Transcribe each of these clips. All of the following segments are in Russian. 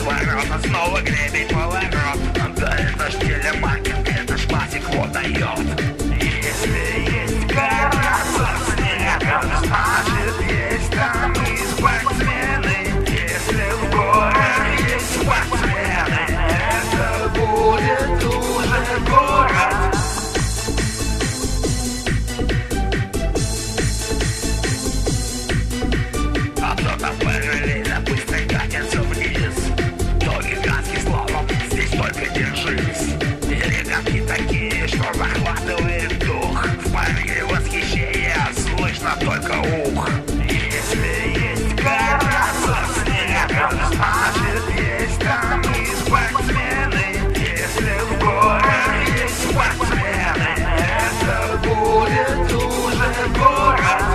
ворота, снова гребень поворот. Да это ж телемаркетинг, это ж классику дает. Если есть гора со снегом, значит есть там и спортсмены. Если в горах есть спортсмены, это будет уже город. А кто-то параллельно быстро катится вниз. То гигантский слалом, здесь только держись. Перегонки такие, что захватывает дух. В порыве восхищения слышно только ух. Если есть гора со снегом, значит есть там и спортсмены. Если в горах есть спортсмены, это будет уже город.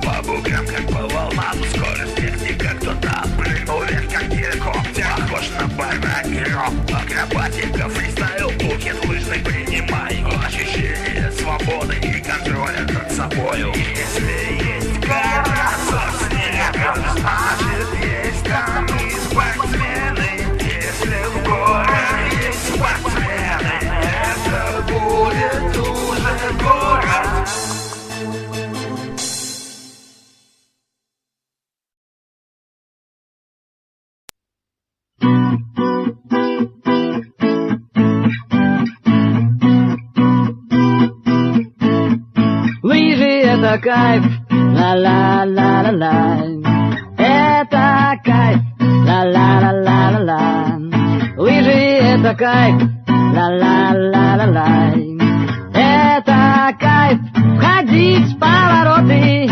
По буграм, как по волнам, скорость техника, кто-то прыгнул вверх, как геликоптер. Похож на барагеров, акробатика, фристайл, букет лыжный принимай. Ощущение свободы и контроля над собою. Если есть гора со снегом, значит есть там и спортсмены. Если в горах есть спортсмены, это будет уже город. Лыжи — это кайф, ла-ла-ла-ла-ла. Это кайф, ла-ла-ла-ла-ла-ла. Лыжи — это кайф, ла-ла-ла-ла-ла. Это кайф, входить в повороты.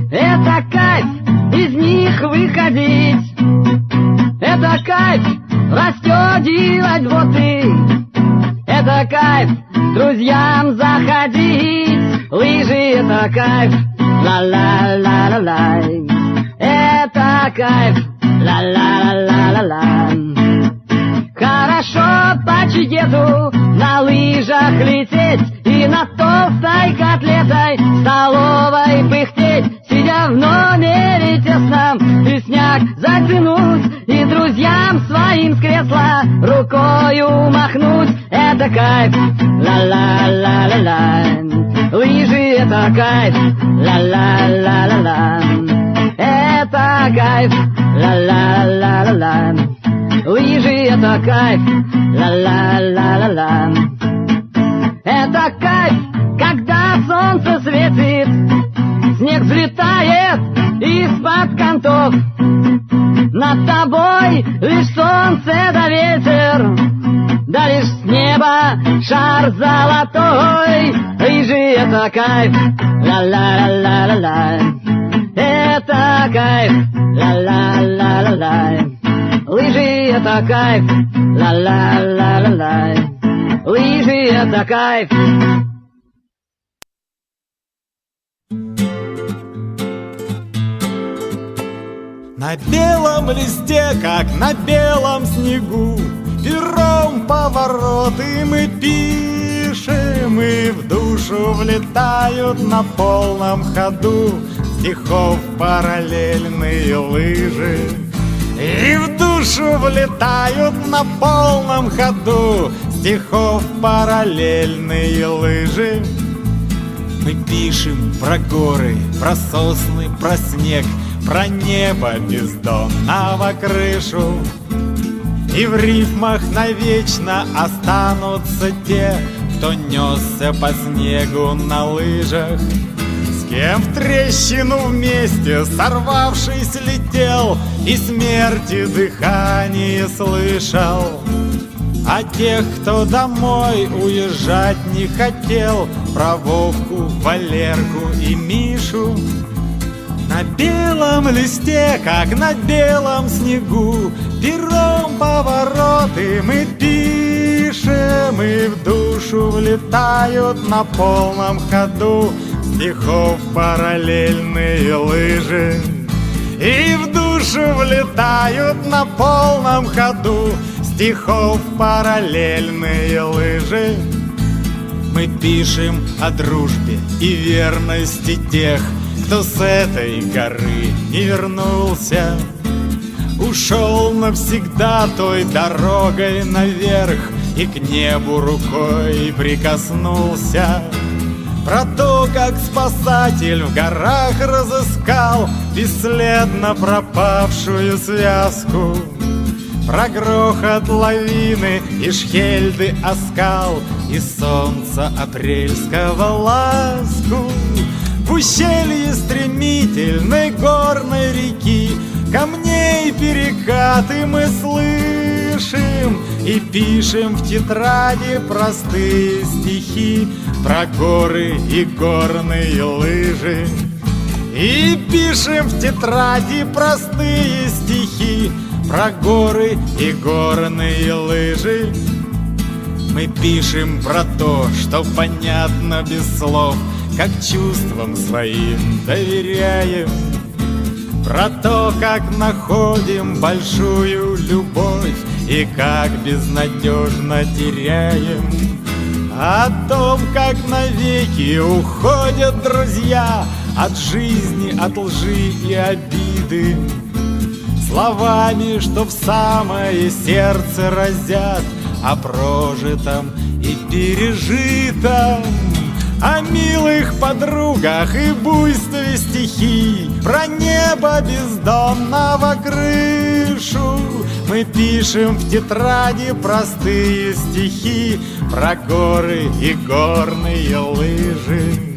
Это кайф, из них выходить. Это кайф, расстегивать боты. Это кайф, друзьям заходить. Лыжи — это кайф, ла-ла-ла-ла-ла. Это кайф, ла-ла-ла-ла-ла. Хорошо по чигету на лыжах лететь и над толстой котлетой в столовой пыхтеть, сидя в номере тесном, тесняк затянуть и друзьям своим с кресла рукою махнуть. Это кайф, ла-ла-ла-ла-ла. Лыжи — это кайф, ла-ла-ла-ла-ла. Это кайф, ла-ла-ла-ла-ла. Лыжи — это кайф, ла-ла-ла-ла-ла. Это кайф, когда солнце светит, снег взлетает из-под контов. Над тобой лишь солнце да ветер, да лишь с неба шар золотой. Лыжи — это кайф, ла-ла-ла-ла-ла. Это кайф, ла-ла-ла-ла-ла. Лыжи — это кайф, ла-ла-ла-ла-ла. Лыжи — это кайф. На белом листе, как на белом снегу, пером повороты мы пишем, и в душу влетают на полном ходу стихов параллельные лыжи. И в душу влетают на полном ходу стихов параллельные лыжи. Мы пишем про горы, про сосны, про снег, про небо бездонного крышу. И в рифмах навечно останутся те, кто несся по снегу на лыжах. С кем в трещину вместе, сорвавшись, летел и смерти дыхание слышал. А тех, кто домой уезжать не хотел, про Вовку, Валерку и Мишу. На белом листе, как на белом снегу, пером повороты мы пишем, и в душу влетают на полном ходу стихов параллельные лыжи. И в душу влетают на полном ходу стихов параллельные лыжи. Мы пишем о дружбе и верности тех, кто с этой горы не вернулся. Ушел навсегда той дорогой наверх и к небу рукой прикоснулся. Про то, как спасатель в горах разыскал бесследно пропавшую связку. Про грохот лавины и шхельды оскал и солнца апрельского ласку. В ущелье стремительной горной реки камней перекаты мы слышим и пишем в тетради простые стихи про горы и горные лыжи. И пишем в тетради простые стихи про горы и горные лыжи. Мы пишем про то, что понятно без слов, как чувствам своим доверяем. Про то, как находим большую любовь и как безнадежно теряем. О том, как навеки уходят друзья от жизни, от лжи и обиды. Словами, что в самое сердце разят о прожитом и пережитом. О милых подругах и буйстве стихий, про небо бездонного крышу. Мы пишем в тетради простые стихи про горы и горные лыжи.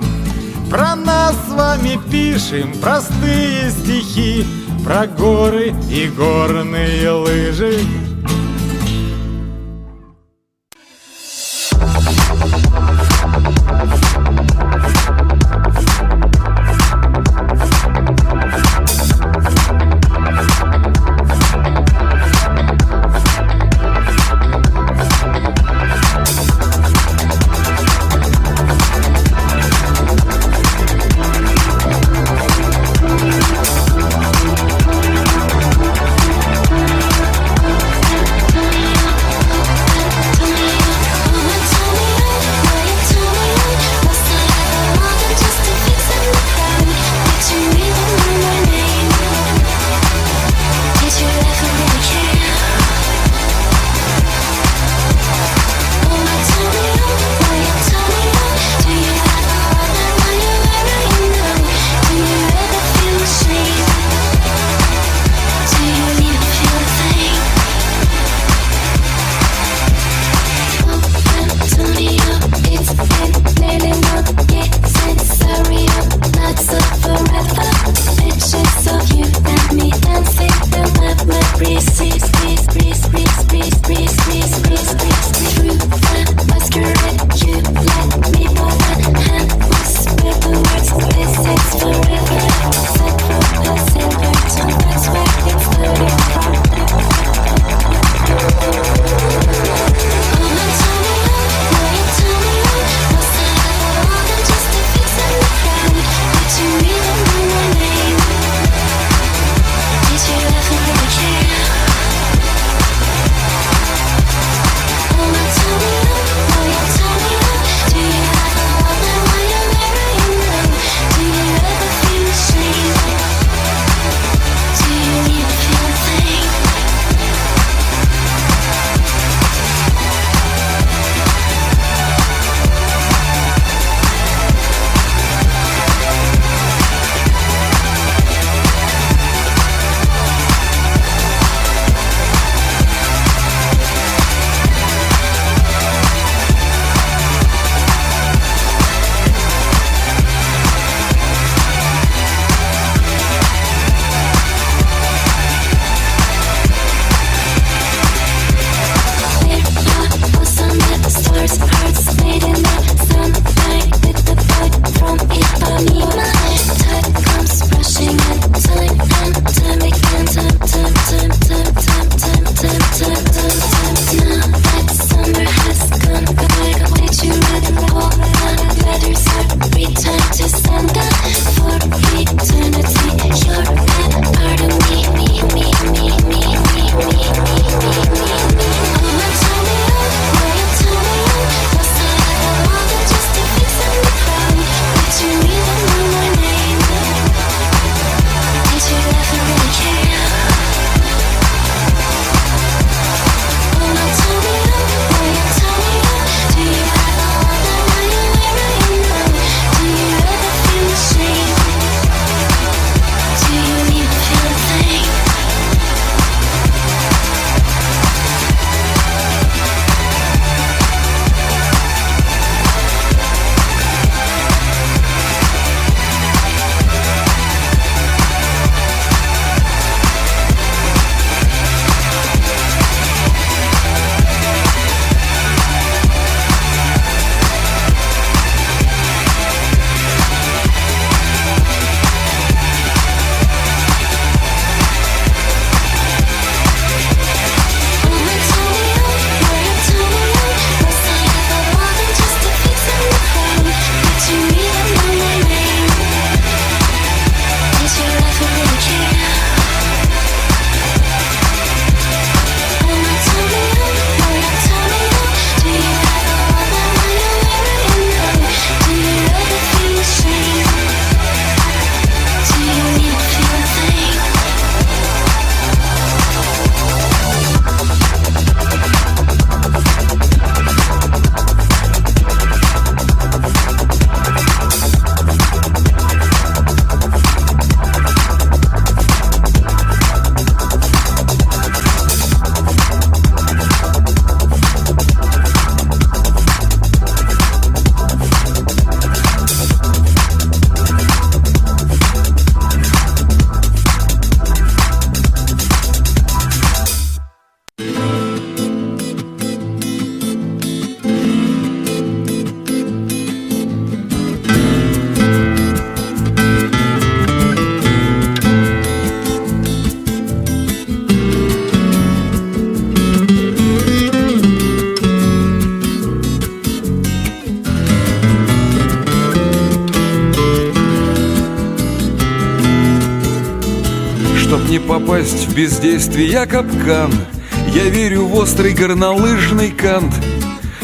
Про нас с вами пишем простые стихи про горы и горные лыжи. попасть в бездействие капкан, я верю в острый горнолыжный кант.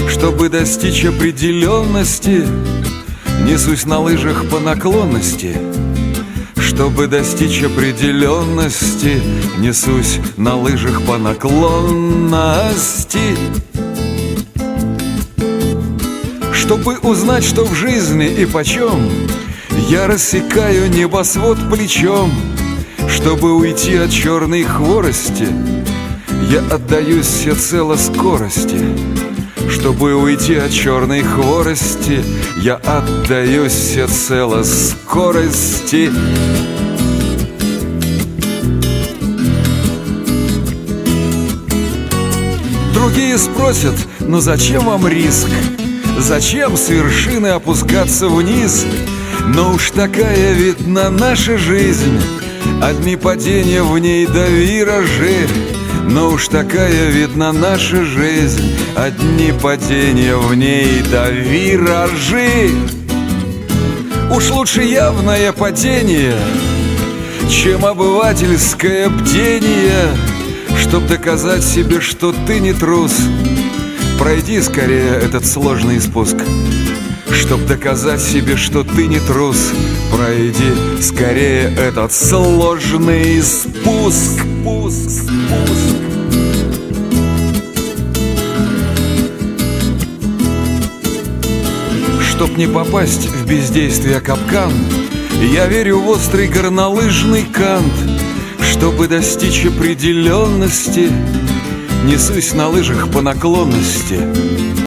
Чтобы достичь определенности, несусь на лыжах по наклонности. Чтобы достичь определенности, несусь на лыжах по наклонности. Чтобы узнать, что в жизни и почем, я рассекаю небосвод плечом. Чтобы уйти от черной хворости, я отдаюсь всецело скорости. Чтобы уйти от черной хворости, я отдаюсь всецело скорости. Другие спросят: ну зачем вам риск? Зачем с вершины опускаться вниз? Но уж такая, видна наша жизнь, одни падения в ней да виражи. Но уж такая, видна наша жизнь, одни падения в ней да виражи. Уж лучше явное падение, чем обывательское бдение. Чтоб доказать себе, что ты не трус, пройди скорее этот сложный спуск. Чтоб доказать себе, что ты не трус, пройди скорее этот сложный спуск. Чтоб не попасть в бездействие капкан, я верю в острый горнолыжный кант. Чтобы достичь определенности, несусь на лыжах по наклонности.